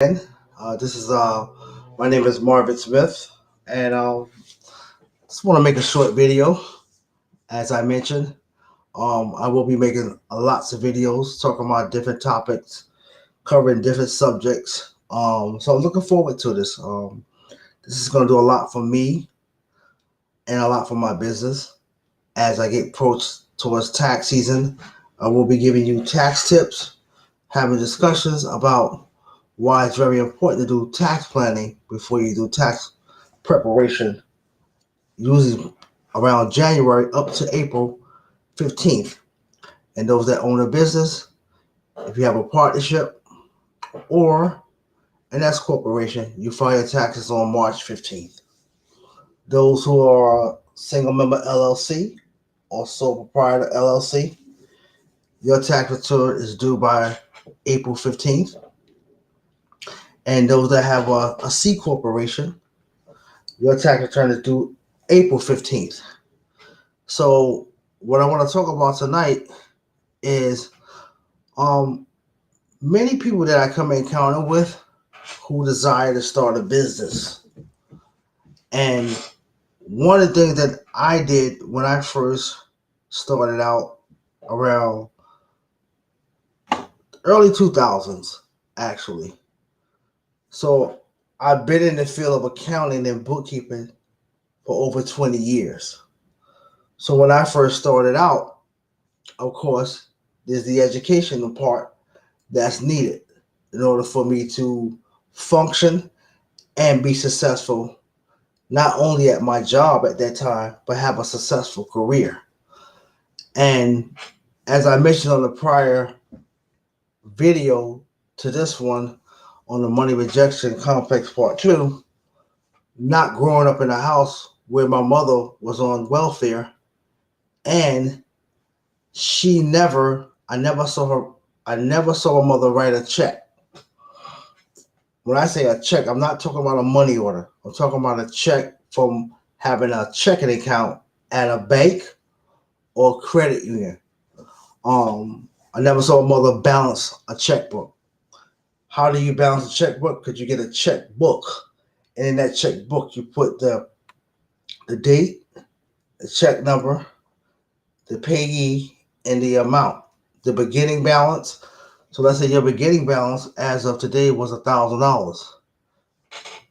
This is my name is Marvin Smith, and just want to make a short video. As I mentioned, I will be making lots of videos talking about different topics, covering different subjects. So I'm looking forward to this. This is going to do a lot for me and a lot for my business as I get approached towards tax season. I will be giving you tax tips, having discussions about why it's very important to do tax planning before you do tax preparation, usually around January up to April 15th. And those that own a business, if you have a partnership or an S corporation, you file your taxes on March 15th. Those who are single member LLC or sole proprietor LLC, your tax return is due by April 15th. And those that have a C corporation, your tax return is due April 15th. So, what I want to talk about tonight is um, many people that I come in encounter with who desire to start a business. And one of the things that I did when I first started out around early 2000s, actually. So, I've been in the field of accounting and bookkeeping for over 20 years. So, when I first started out, of course, there's the educational part that's needed in order for me to function and be successful, not only at my job at that time, but have a successful career. And as I mentioned on the prior video to this one on the money rejection complex part two, not growing up in a house where my mother was on welfare and I never saw a mother write a check. When I say a check, I'm not talking about a money order. I'm talking about a check from having a checking account at a bank or credit union. I never saw a mother balance a checkbook. How do you balance a checkbook? Because you get a checkbook, and in that checkbook you put the date, the check number, the payee, and the amount, the beginning balance. So let's say your beginning balance as of today was $1,000.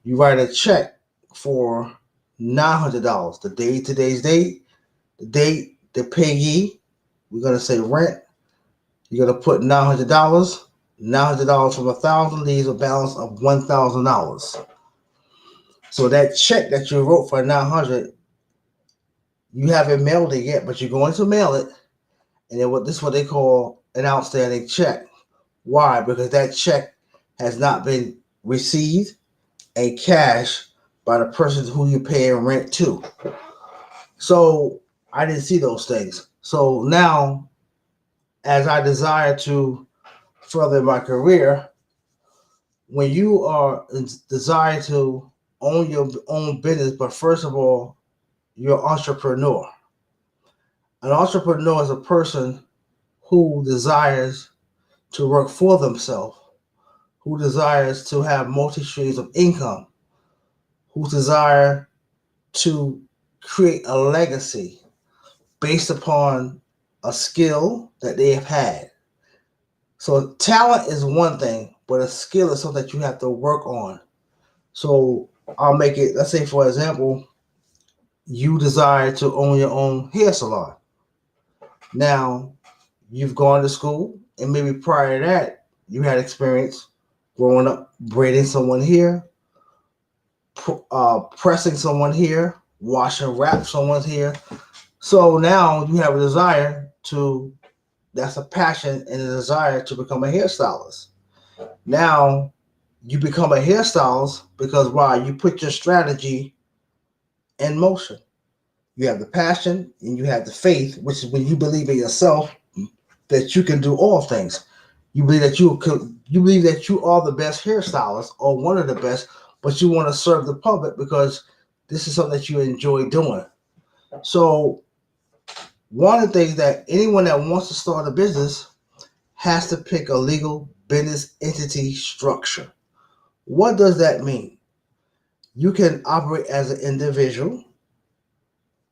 You write a check for $900. The date, today's date, the date, the payee. We're gonna say rent. You're gonna put $900. $900 from 1,000 leaves a balance of $1,000. So that check that you wrote for 900, you haven't mailed it yet, but you're going to mail it. And then this is what they call an outstanding check. Why? Because that check has not been received and cashed by the person who you're paying rent to. So I didn't see those things. So now, as I desire to further my career, when you are desire to own your own business, but first of all, you're an entrepreneur. An entrepreneur is a person who desires to work for themselves, who desires to have multi streams of income, who desire to create a legacy based upon a skill that they have had. So talent is one thing, but a skill is something that you have to work on. So I'll make it, let's say for example, you desire to own your own hair salon. Now, you've gone to school, and maybe prior to that, you had experience growing up braiding someone here, pressing someone here, washing wrap someone's hair. So now you have a desire to, that's a passion and a desire to become a hairstylist. Now you become a hairstylist because why? You put your strategy in motion. You have the passion and you have the faith, which is when you believe in yourself that you can do all things. You believe that you believe that you are the best hairstylist or one of the best, but you want to serve the public because this is something that you enjoy doing. So one of the things that anyone that wants to start a business has to pick a legal business entity structure. What does that mean? You can operate as an individual,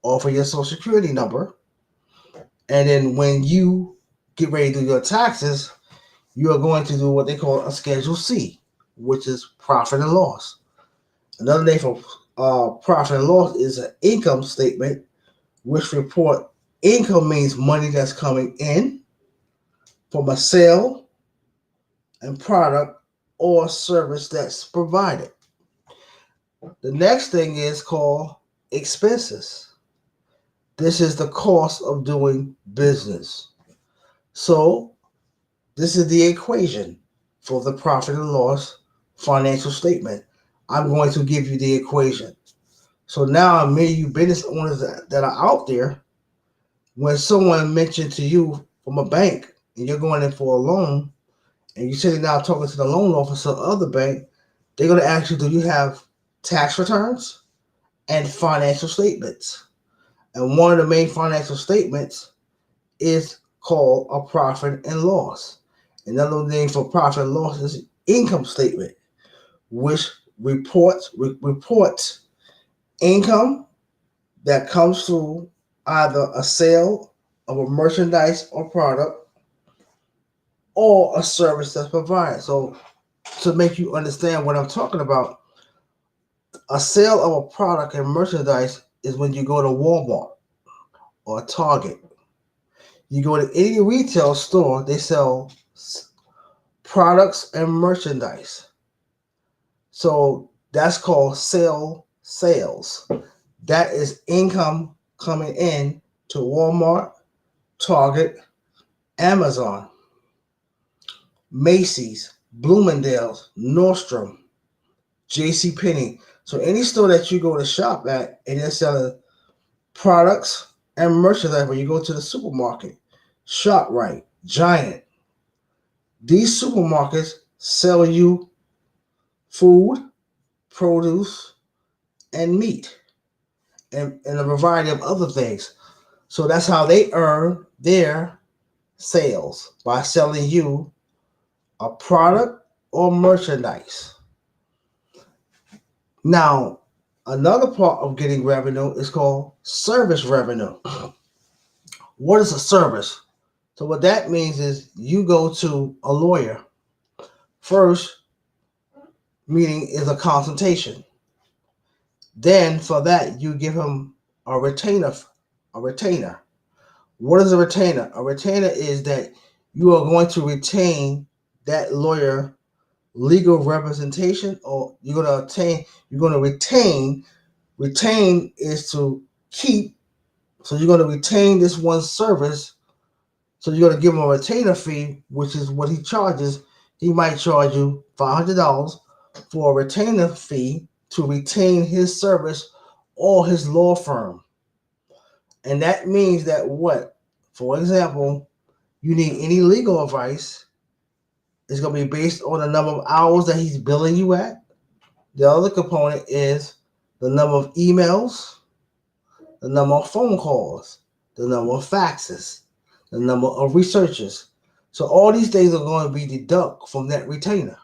offer your social security number, and then when you get ready to do your taxes, you are going to do what they call a Schedule C, which is profit and loss. Another name for profit and loss is an income statement, which report income means money that's coming in from a sale and product or service that's provided. The next thing is called expenses. This is the cost of doing business. So this is the equation for the profit and loss financial statement. I'm going to give you the equation. So now, many of you business owners that are out there, when someone mentioned to you from a bank and you're going in for a loan, and you're sitting down talking to the loan officer of the bank, they're going to ask you, do you have tax returns and financial statements? And one of the main financial statements is called a profit and loss. Another name for profit and loss is income statement, which reports income that comes through either a sale of a merchandise or product or a service that's provided. So to make you understand what I'm talking about, a sale of a product and merchandise is when you go to Walmart or Target. You go to any retail store, they sell products and merchandise. So that's called sales. That is income coming in to Walmart, Target, Amazon, Macy's, Bloomingdale's, Nordstrom, J.C. Penney. So any store that you go to shop at and they're selling products and merchandise, when you go to the supermarket, ShopRite, Giant, these supermarkets sell you food, produce, and meat, and a variety of other things. So that's how they earn their sales, by selling you a product or merchandise. Now, another part of getting revenue is called service revenue. What is a service? So what that means is you go to a lawyer. First meeting is a consultation. Then for that you give him a retainer. A retainer. What is a retainer? A retainer is that you are going to retain that lawyer legal representation, or you're going to retain is to keep. So you're going to retain this one service. So you're going to give him a retainer fee, which is what he charges. He might charge you $500 for a retainer fee to retain his service or his law firm. And that means that what? For example, you need any legal advice, it's going to be based on the number of hours that he's billing you at. The other component is the number of emails, the number of phone calls, the number of faxes, the number of researchers. So all these things are going to be deducted from that retainer.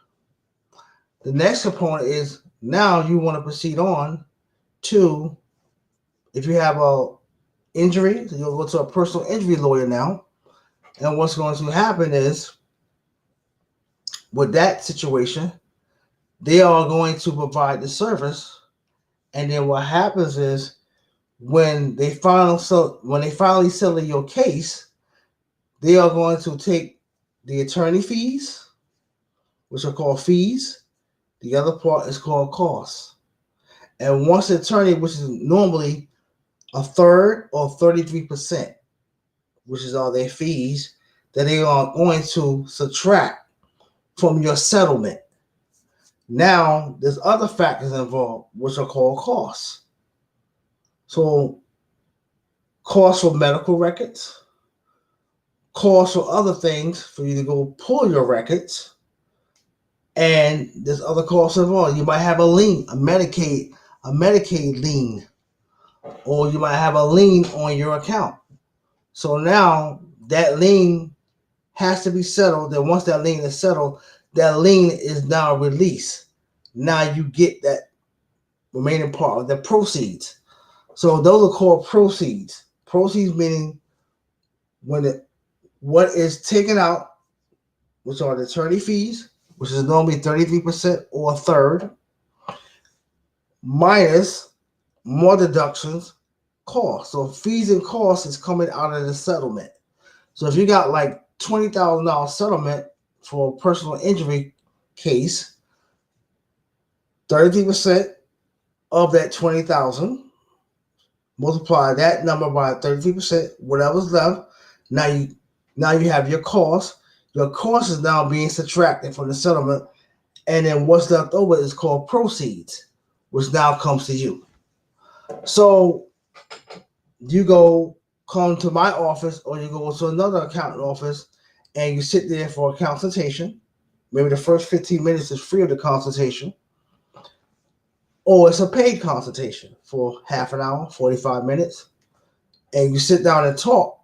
The next component is now you want to proceed on to, if you have a injury, so you'll go to a personal injury lawyer now. And what's going to happen is, with that situation, they are going to provide the service. And then what happens is, when they finally settle your case, they are going to take the attorney fees, which are called fees. The other part is called costs. And once the attorney, which is normally a third or 33%, which is all their fees, that they are going to subtract from your settlement. Now, there's other factors involved, which are called costs. So, costs for medical records, costs for other things for you to go pull your records, and there's other costs involved. You might have a lien, a Medicaid lien, or you might have a lien on your account. So now that lien has to be settled. Then once that lien is settled, that lien is now released. now you get that remaining part of the proceeds. So those are called proceeds. Proceeds meaning when what is taken out, which are the attorney fees, which is normally 33% or a third, minus more deductions, costs. So fees and costs is coming out of the settlement. So if you got like $20,000 settlement for a personal injury case, 33% of that 20,000, multiply that number by 33%, whatever's left. Now you have your cost. Your cost is now being subtracted from the settlement, and then what's left over is called proceeds, which now comes to you. So you come to my office, or you go to another accountant office, and you sit there for a consultation. Maybe the first 15 minutes is free of the consultation, or it's a paid consultation for half an hour, 45 minutes, and you sit down and talk.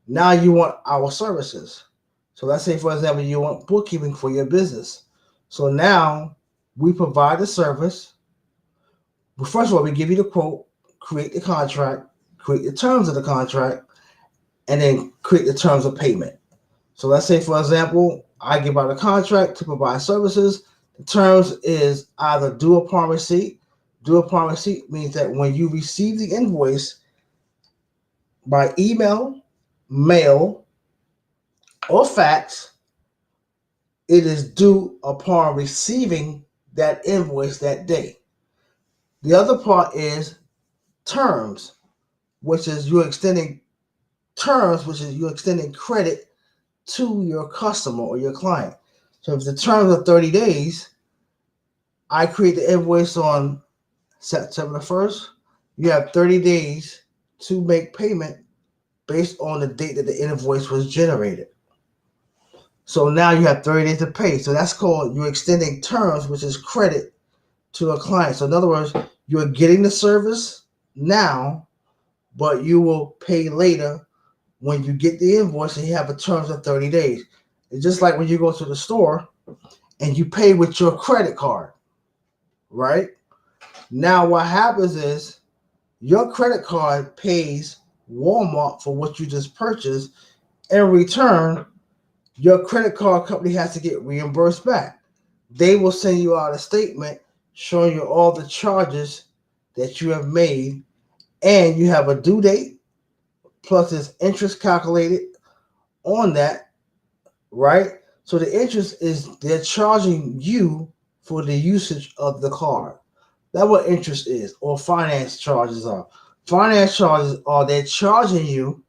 Now you want our services. So let's say, for example, you want bookkeeping for your business. So now we provide the service. Well, first of all, we give you the quote, create the contract, create the terms of the contract, and then create the terms of payment. So let's say, for example, I give out a contract to provide services. The terms is either due upon receipt. Due upon receipt means that when you receive the invoice by email, mail, or fax, it is due upon receiving that invoice that day. The other part is terms, which is you're extending credit to your customer or your client. So if the terms are 30 days, I create the invoice on September 1st. You have 30 days to make payment based on the date that the invoice was generated. So now you have 30 days to pay. So that's called you're extending terms, which is credit to a client. So in other words, you're getting the service now, but you will pay later when you get the invoice and you have a terms of 30 days. It's just like when you go to the store and you pay with your credit card, right? Now what happens is your credit card pays Walmart for what you just purchased. In return, your credit card company has to get reimbursed back. They will send you out a statement showing you all the charges that you have made, and you have a due date, plus there's interest calculated on that, right? So the interest is they're charging you for the usage of the card. That's what interest is, or finance charges are. Finance charges are they're charging you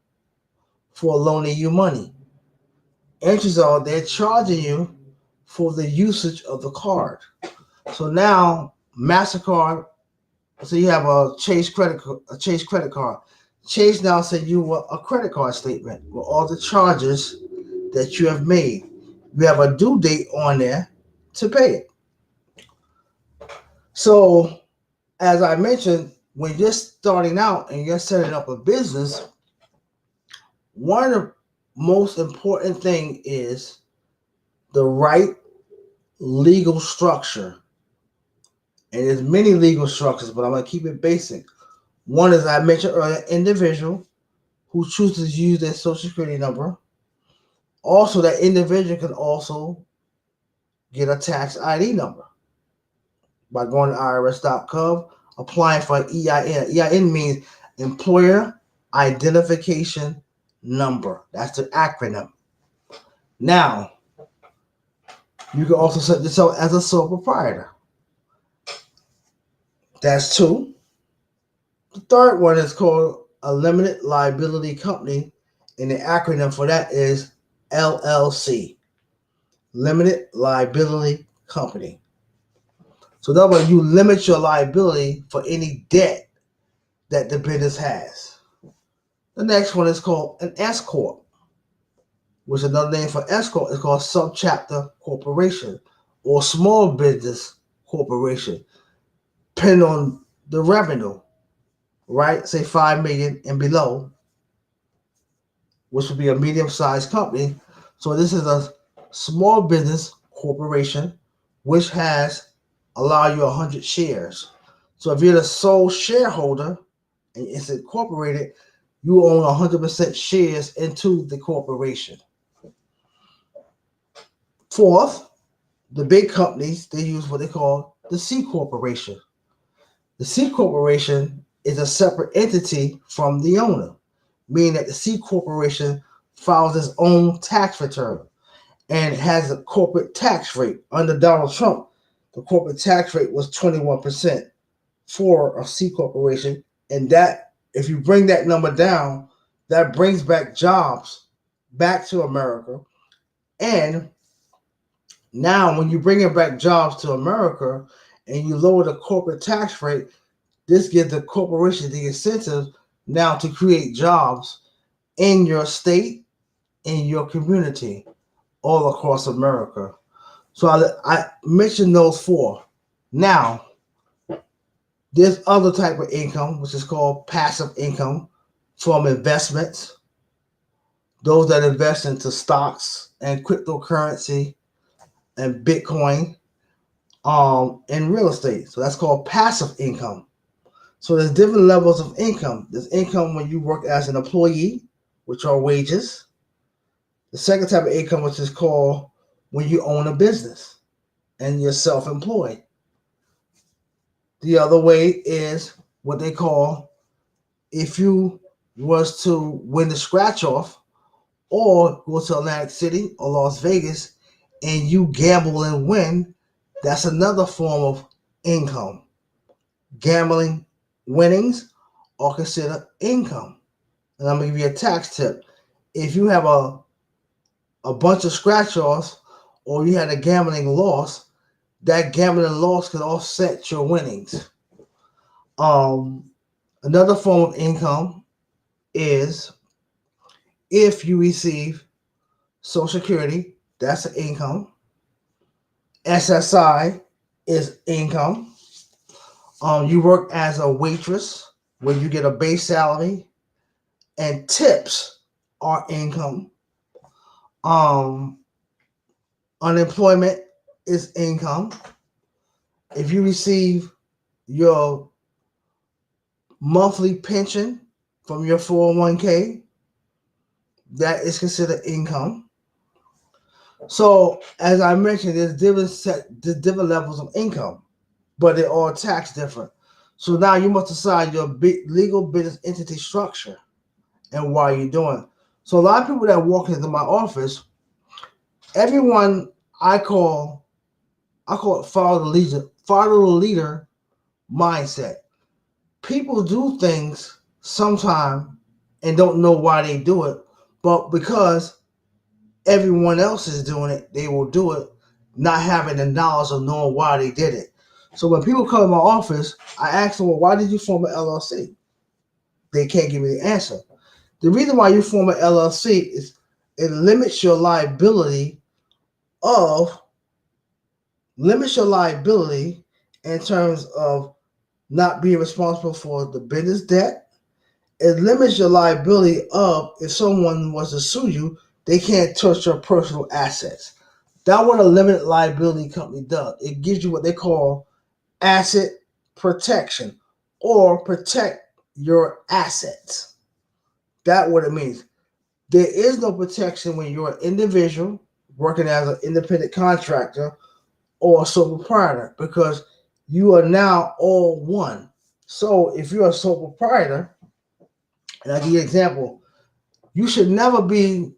for loaning you money. Interest are they're charging you for the usage of the card. So now MasterCard, so you have a Chase credit card. Chase now send you a credit card statement with all the charges that you have made. You have a due date on there to pay it. So as I mentioned, when you're starting out and you're setting up a business, one of the most important thing is the right legal structure. And there's many legal structures, but I'm going to keep it basic. One is, I mentioned earlier, individual who chooses to use their social security number. Also, that individual can also get a tax ID number by going to irs.gov, applying for an EIN. EIN means Employer Identification Number. That's the acronym. Now, you can also set yourself as a sole proprietor. That's two. The third one is called a limited liability company, and the acronym for that is LLC, Limited Liability Company. So that way you limit your liability for any debt that the business has. The next one is called an S Corp, which another name for S Corp is called Subchapter Corporation or Small Business Corporation, depending on the revenue, right? Say 5 million and below, which would be a medium-sized company. So this is a small business corporation which has allow you 100 shares. So if you're the sole shareholder and it's incorporated, you own 100% shares into the corporation. Fourth, the big companies, they use what they call the C corporation. The C corporation is a separate entity from the owner, meaning that the C corporation files its own tax return and has a corporate tax rate. Under Donald Trump, the corporate tax rate was 21% for a C corporation. And that, if you bring that number down, that brings back jobs back to America. And now, when you bring back jobs to America and you lower the corporate tax rate, this gives the corporation the incentive now to create jobs in your state, in your community, all across America. So I mentioned those four. Now, there's other type of income, which is called passive income from investments. Those that invest into stocks and cryptocurrency and Bitcoin, and real estate. So that's called passive income. So there's different levels of income. There's income when you work as an employee, which are wages. The second type of income, which is called when you own a business and you're self-employed. The other way is what they call if you was to win the scratch off or go to Atlantic City or Las Vegas and you gamble and win, that's another form of income. Gambling winnings are considered income. And I'm going to give you a tax tip. If you have a bunch of scratch offs or you had a gambling loss, that gambling loss can offset your winnings. Another form of income is if you receive Social Security, that's an income. SSI is income. You work as a waitress where you get a base salary, and tips are income. Unemployment is income. If you receive your monthly pension from your 401k, that is considered income. So, as I mentioned, there's different levels of income, but they're all taxed different. So now you must decide your legal business entity structure and why you're doing it. So a lot of people that walk into my office, everyone I call it follow the leader mindset. People do things sometime and don't know why they do it, but because everyone else is doing it, they will do it, not having the knowledge of knowing why they did it. So when people come to my office, I ask them, well, why did you form an LLC? They can't give me the answer. The reason why you form an LLC is it limits your liability in terms of not being responsible for the business debt. It limits your liability of if someone was to sue you, they can't touch your personal assets. That's what a limited liability company does. It gives you what they call asset protection or protect your assets. That's what it means. There is no protection when you're an individual working as an independent contractor or a sole proprietor because you are now all one. So if you're a sole proprietor, and I'll give you an example, you should never be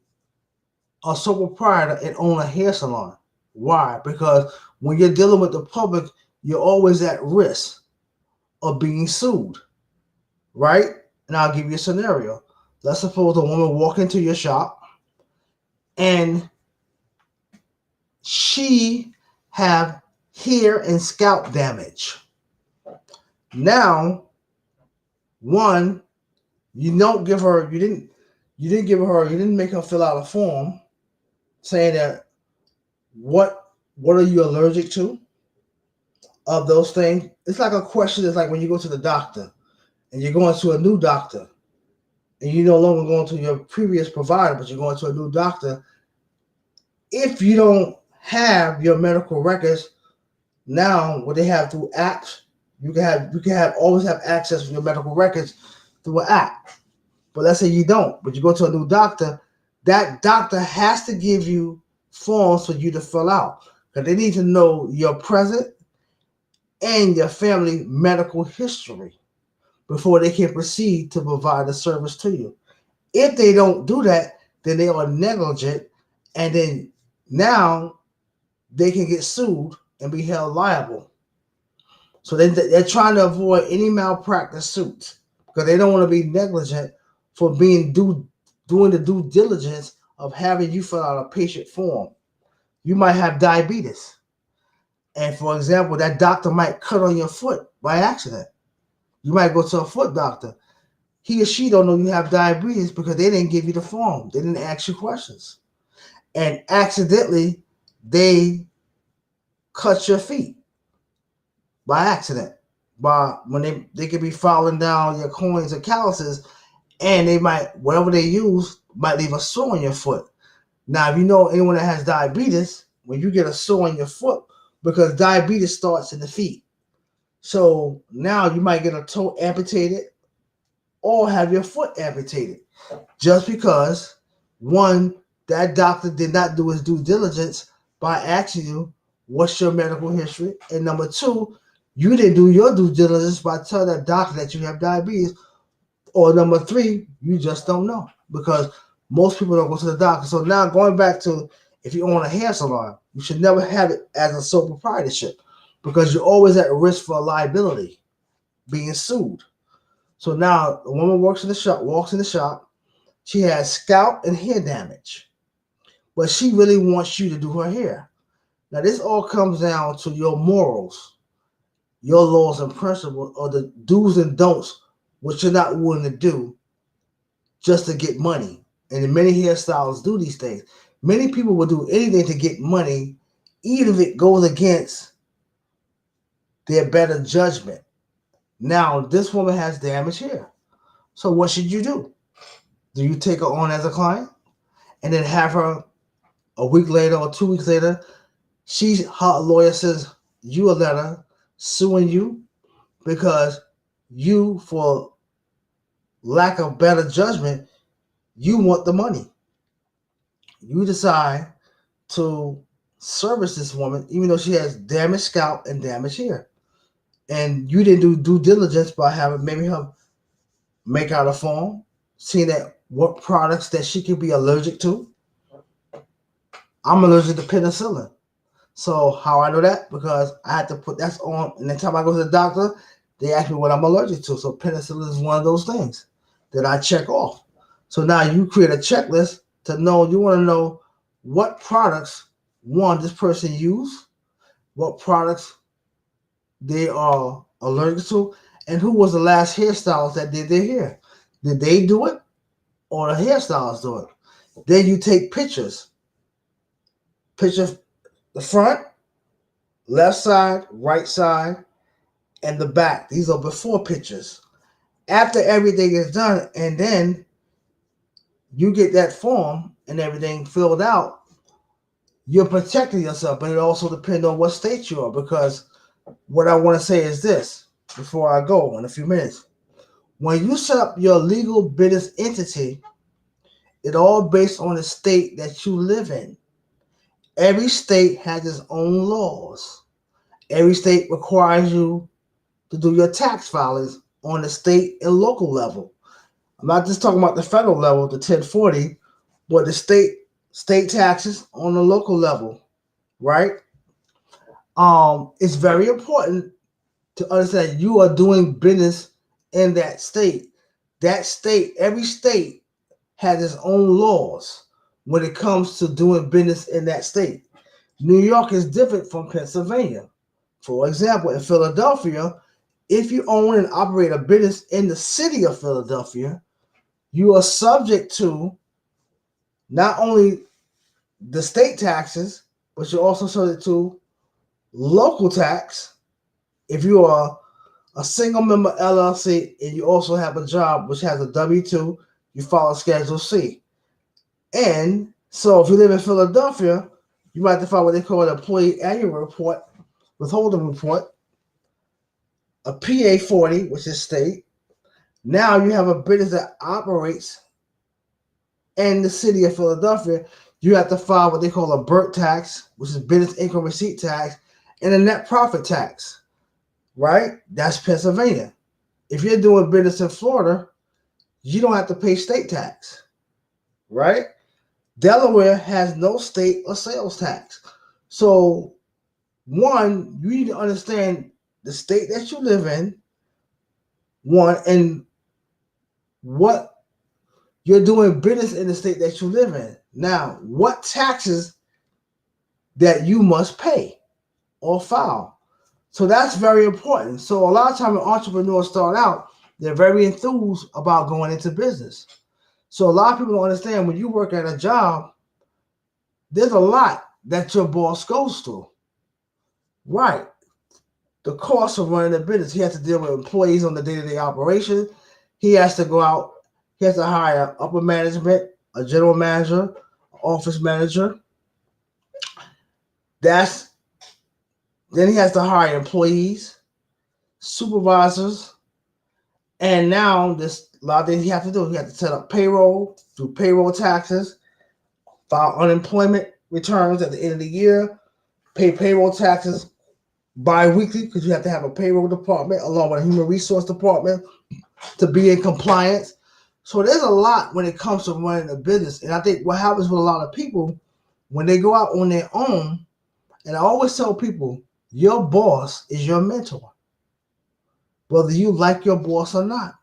a sole proprietor and own a hair salon. Why? Because when you're dealing with the public, you're always at risk of being sued, right? And I'll give you a scenario. Let's suppose a woman walk into your shop and she have hair and scalp damage. Now, one, you didn't make her fill out a form saying that what are you allergic to of those things. It's like a question. It's like when you go to the doctor and you're going to a new doctor and you're no longer going to your previous provider, but you're going to a new doctor. If you don't have your medical records Now, what they have through apps, you can have always have access to your medical records through an app. But let's say you don't, but you go to a new doctor, that doctor has to give you forms for you to fill out because they need to know your present and your family medical history before they can proceed to provide a service to you. If they don't do that, then they are negligent, and then now they can get sued and be held liable. So they're trying to avoid any malpractice suits because they don't want to be negligent for doing the due diligence of having you fill out a patient form. You might have diabetes, and for example, that doctor might cut on your foot by accident. You might go to a foot doctor. He or she don't know you have diabetes because they didn't give you the form. They didn't ask you questions, and accidentally they cut your feet by accident. By when they could be falling down your coins or calluses, and they might whatever they use might leave a sore on your foot. Now, if you know anyone that has diabetes, when you get a sore on your foot, because diabetes starts in the feet, so now you might get a toe amputated or have your foot amputated just because one that doctor did not do his due diligence by asking you what's your medical history, and number two, you didn't do your due diligence by telling that doctor that you have diabetes, or number three, you just don't know because most people don't go to the doctor. So now going back to if you own a hair salon, you should never have it as a sole proprietorship because you're always at risk for liability, being sued. So now the woman walks in the shop. She has scalp and hair damage, but she really wants you to do her hair. Now this all comes down to your morals, your laws and principles, or the do's and don'ts, what you're not willing to do just to get money. And many hairstylists do these things. Many people will do anything to get money, even if it goes against their better judgment. Now, this woman has damaged hair. So what should you do? Do you take her on as a client and then have her a week later or 2 weeks later, her lawyer sends you a letter suing you because you, for lack of better judgment, you want the money. You decide to service this woman, even though she has damaged scalp and damaged hair. And you didn't do due diligence by having maybe her make out a form, seeing that what products that she could be allergic to. I'm allergic to penicillin. So how I know that? Because I had to put that's on, and the time I go to the doctor, they ask me what I'm allergic to. So penicillin is one of those things that I check off. So now you create a checklist to know, you want to know what products, one, this person used, what products they are allergic to, and who was the last hairstylist that did their hair. Did they do it or the hairstylist do it? Then you take pictures. Picture the front, left side, right side, and the back. These are before pictures. After everything is done, and then you get that form and everything filled out, you're protecting yourself, but it also depends on what state you are. Because what I want to say is this before I go in a few minutes. When you set up your legal business entity, it all based on the state that you live in. Every state has its own laws. Every state requires you to do your tax filings on the state and local level. I'm not just talking about the federal level, the 1040, but the state taxes on the local level, right? It's very important to understand you are doing business in that state. That state, every state has its own laws when it comes to doing business in that state. New York is different from Pennsylvania. For example, in Philadelphia, if you own and operate a business in the city of Philadelphia, you are subject to not only the state taxes, but you're also subject to local tax if you are a single member LLC and you also have a job which has a W-2, you follow Schedule C. And so if you live in Philadelphia, you might have to file what they call an employee annual report withholding report, a PA-40, which is state. Now you have a business that operates in the city of Philadelphia. You have to file what they call a BIRT tax, which is business income receipt tax, and a net profit tax, right? That's Pennsylvania. If you're doing business in Florida, you don't have to pay state tax, right? Delaware has no state or sales tax. So, one, you need to understand the state that you live in, one, and what you're doing business in the state that you live in. Now, what taxes that you must pay or file. So that's very important. So a lot of times when entrepreneurs start out, they're very enthused about going into business. So a lot of people don't understand when you work at a job, there's a lot that your boss goes through. Right. The cost of running a business. He has to deal with employees on the day-to-day operation. He has to go out. He has to hire upper management, a general manager, office manager. Then he has to hire employees, supervisors, and now there's a lot of things he has to do. He has to set up payroll, do payroll taxes, file unemployment returns at the end of the year, pay payroll taxes bi-weekly because you have to have a payroll department along with a human resource department to be in compliance. So there's a lot when it comes to running a business. And I think what happens with a lot of people when they go out on their own, and I always tell people, your boss is your mentor, whether you like your boss or not,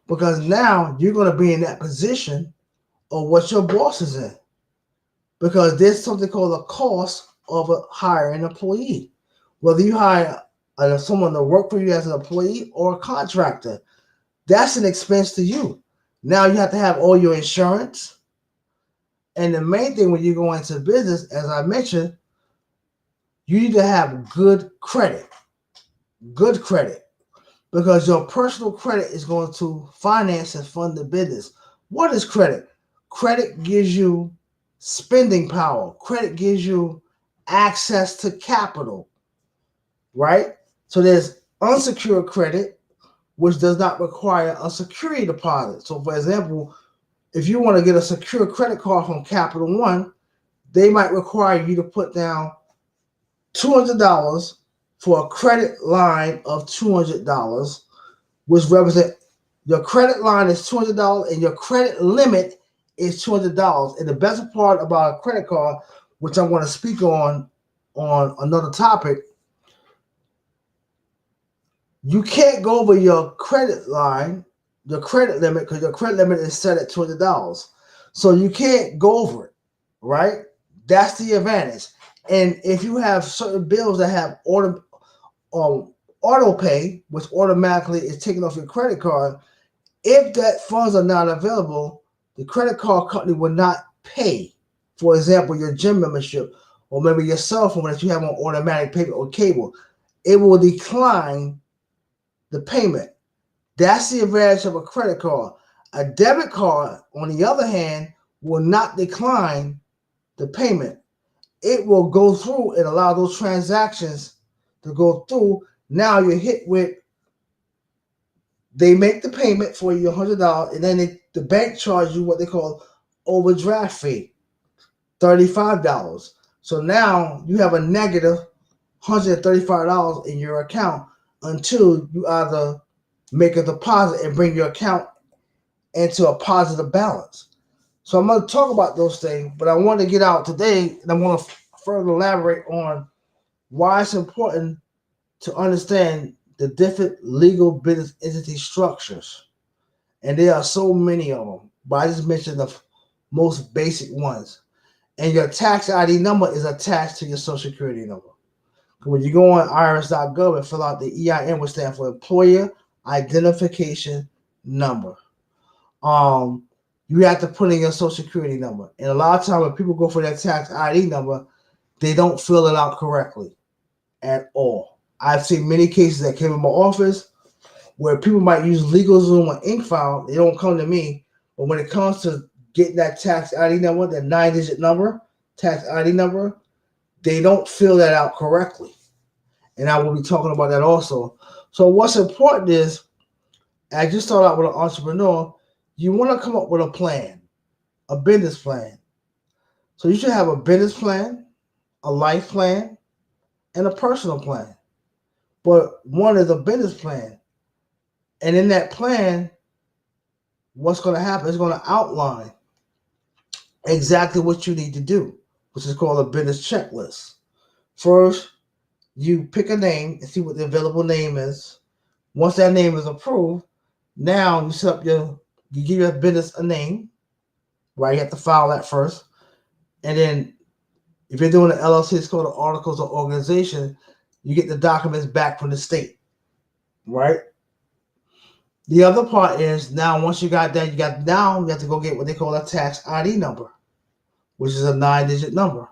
because now you're going to be in that position of what your boss is in, because there's something called a cost of hiring an employee, whether you hire someone to work for you as an employee or a contractor. That's an expense to you. Now you have to have all your insurance. And the main thing when you go into business, as I mentioned, you need to have good credit. Good credit. Because your personal credit is going to finance and fund the business. What is credit? Credit gives you spending power. Credit gives you access to capital, right? So there's unsecured credit, which does not require a security deposit. So, for example, if you want to get a secure credit card from Capital One, they might require you to put down $200 for a credit line of $200, which represent your credit line is $200 and your credit limit is $200. And the best part about a credit card, which I'm going to speak on another topic, you can't go over your credit line, your credit limit, because your credit limit is set at $200. So you can't go over it, right? That's the advantage. And if you have certain bills that have auto pay, which automatically is taken off your credit card, if that funds are not available, the credit card company will not pay. For example, your gym membership or maybe your cell phone that you have on automatic payment or cable, it will decline the payment. That's the advantage of a credit card. A debit card, on the other hand, will not decline the payment. It will go through and allow those transactions to go through. Now you're hit with, they make the payment for you $100, and then the bank charges you what they call overdraft fee, $35. So now you have a negative $135 in your account until you either make a deposit and bring your account into a positive balance. So I'm going to talk about those things, but I want to get out today, and I want to further elaborate on why it's important to understand the different legal business entity structures. And there are so many of them, but I just mentioned the most basic ones. And your tax ID number is attached to your social security number. When you go on irs.gov and fill out the EIN, which stands for Employer Identification Number, you have to put in your social security number. And a lot of times when people go for their tax ID number, they don't fill it out correctly at all. I've seen many cases that came in my office where people might use LegalZoom or InkFile. They don't come to me. But when it comes to getting that tax ID number, that 9-digit number, tax ID number, they don't fill that out correctly. And I will be talking about that also. So what's important is, as you start out with an entrepreneur, you want to come up with a plan, a business plan. So you should have a business plan, a life plan, and a personal plan. But one is a business plan. And in that plan, what's going to happen is going to outline exactly what you need to do, which is called a business checklist. First, you pick a name and see what the available name is. Once that name is approved, now you set up you give your business a name, right? You have to file that first. And then if you're doing an LLC, it's called the Articles of Organization. You get the documents back from the state, right? The other part is now once you got that, you have to go get what they call a tax ID number, which is a 9-digit number.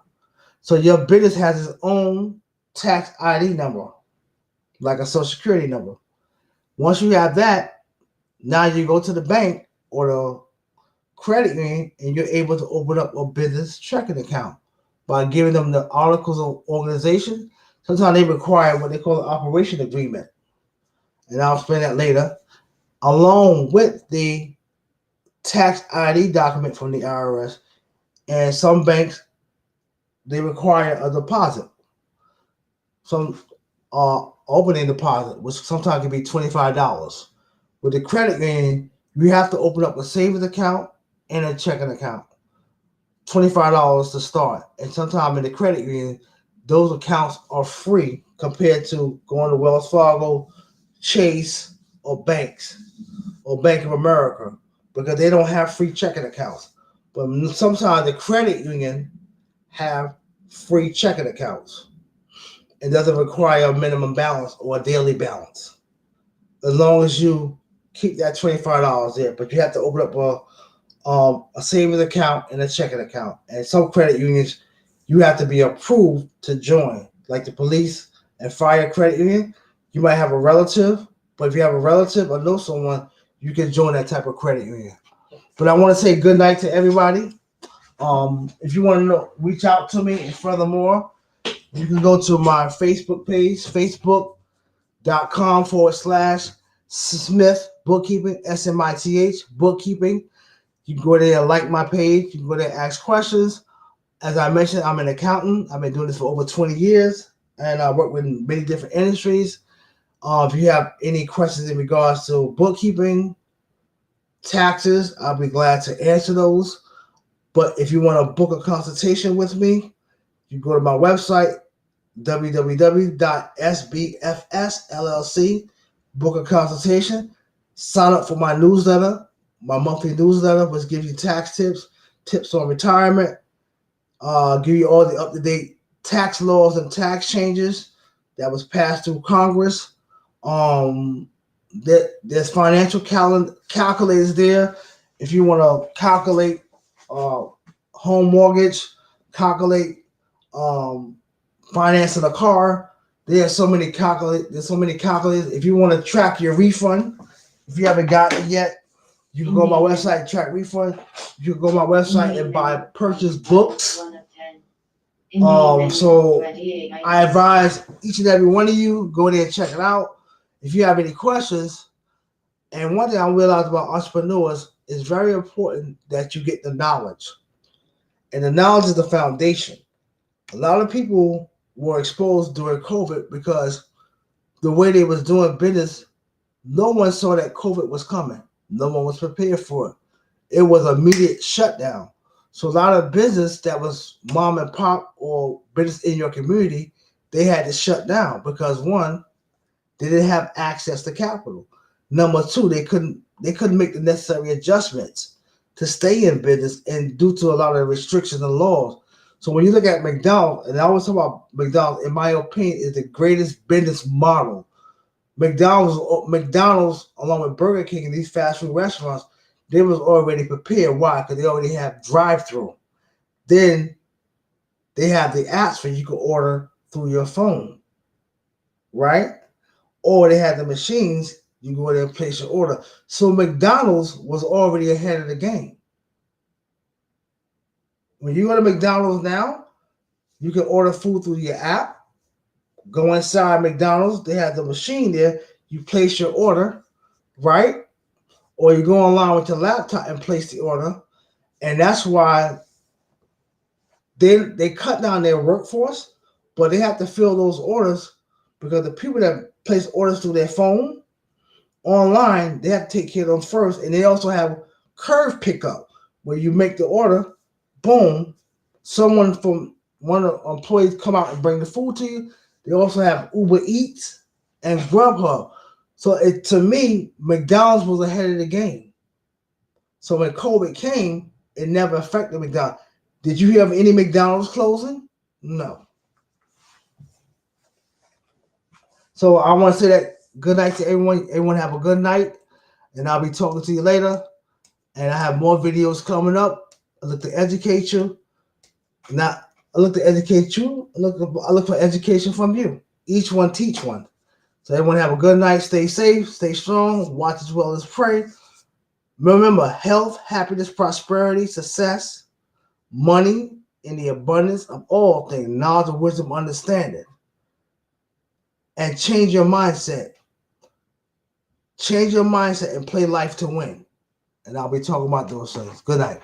So your business has its own tax ID number, like a social security number. Once you have that, now you go to the bank or the credit union and you're able to open up a business checking account by giving them the articles of organization. Sometimes they require what they call an operation agreement. And I'll explain that later, along with the tax ID document from the IRS. And some banks, they require a deposit. Some opening deposit, which sometimes can be $25. With the credit union, you have to open up a savings account and a checking account. $25 to start. And sometimes in the credit union, those accounts are free compared to going to Wells Fargo, Chase, or banks, or Bank of America, because they don't have free checking accounts. But sometimes the credit union have free checking accounts. It doesn't require a minimum balance or a daily balance, as long as you keep that $25 there. But you have to open up a savings account and a checking account. And some credit unions, you have to be approved to join, like the police and fire credit union. You might have a relative, but if you have a relative or know someone, you can join that type of credit union. But I want to say good night to everybody. If you want to know, reach out to me. And furthermore, you can go to my Facebook page, facebook.com/Smith Bookkeeping, SMITH Bookkeeping. You can go there and like my page. You can go there and ask questions. As I mentioned, I'm an accountant. I've been doing this for over 20 years, and I work with many different industries. If you have any questions in regards to bookkeeping, taxes, I'll be glad to answer those. But if you want to book a consultation with me, you go to my website, www.sbfsllc, book a consultation, sign up for my newsletter, my monthly newsletter, which gives you tax tips, tips on retirement, give you all the up-to-date tax laws and tax changes that was passed through Congress. There's financial calculators there. If you want to calculate home mortgage, calculate financing a car, there's so many calculators. If you want to track your refund, if you haven't gotten it yet, you can go to my website and track refund. You can go to my website and purchase books. So I advise each and every one of you, go there and check it out. If you have any questions, and one thing I realized about entrepreneurs, is very important that you get the knowledge. And the knowledge is the foundation. A lot of people were exposed during COVID because the way they was doing business, no one saw that COVID was coming. No one was prepared for it. It was an immediate shutdown. So a lot of business that was mom and pop or business in your community, they had to shut down because one, they didn't have access to capital. Number two, they couldn't make the necessary adjustments to stay in business, and due to a lot of restrictions and laws. So when you look at McDonald's, and I always talk about McDonald's, in my opinion, is the greatest business model. McDonald's, along with Burger King and these fast food restaurants, they was already prepared. Why? Because they already have drive-through. Then they have the apps where you can order through your phone, right? Or they have the machines, you go there and place your order. So McDonald's was already ahead of the game. When you go to McDonald's now, you can order food through your app, Go inside McDonald's, they have the machine there. You place your order, right? Or you go online with your laptop and place the order. And that's why they cut down their workforce, but they have to fill those orders because the people that place orders through their phone online, they have to take care of them first. And they also have curve pickup where you make the order, boom, someone from one of the employees come out and bring the food to you. They also have Uber Eats and Grubhub. So to me, McDonald's was ahead of the game. So when COVID came, it never affected McDonald's. Did you hear of any McDonald's closing? No. So I want to say that good night to everyone. Everyone have a good night. And I'll be talking to you later. And I have more videos coming up. I look to educate you. Not I look to educate you. I look for education from you. Each one teach one. So everyone have a good night. Stay safe. Stay strong. Watch as well as pray. Remember, health, happiness, prosperity, success, money, in the abundance of all things, knowledge, wisdom, understanding. And change your mindset. Change your mindset and play life to win. And I'll be talking about those things. Good night.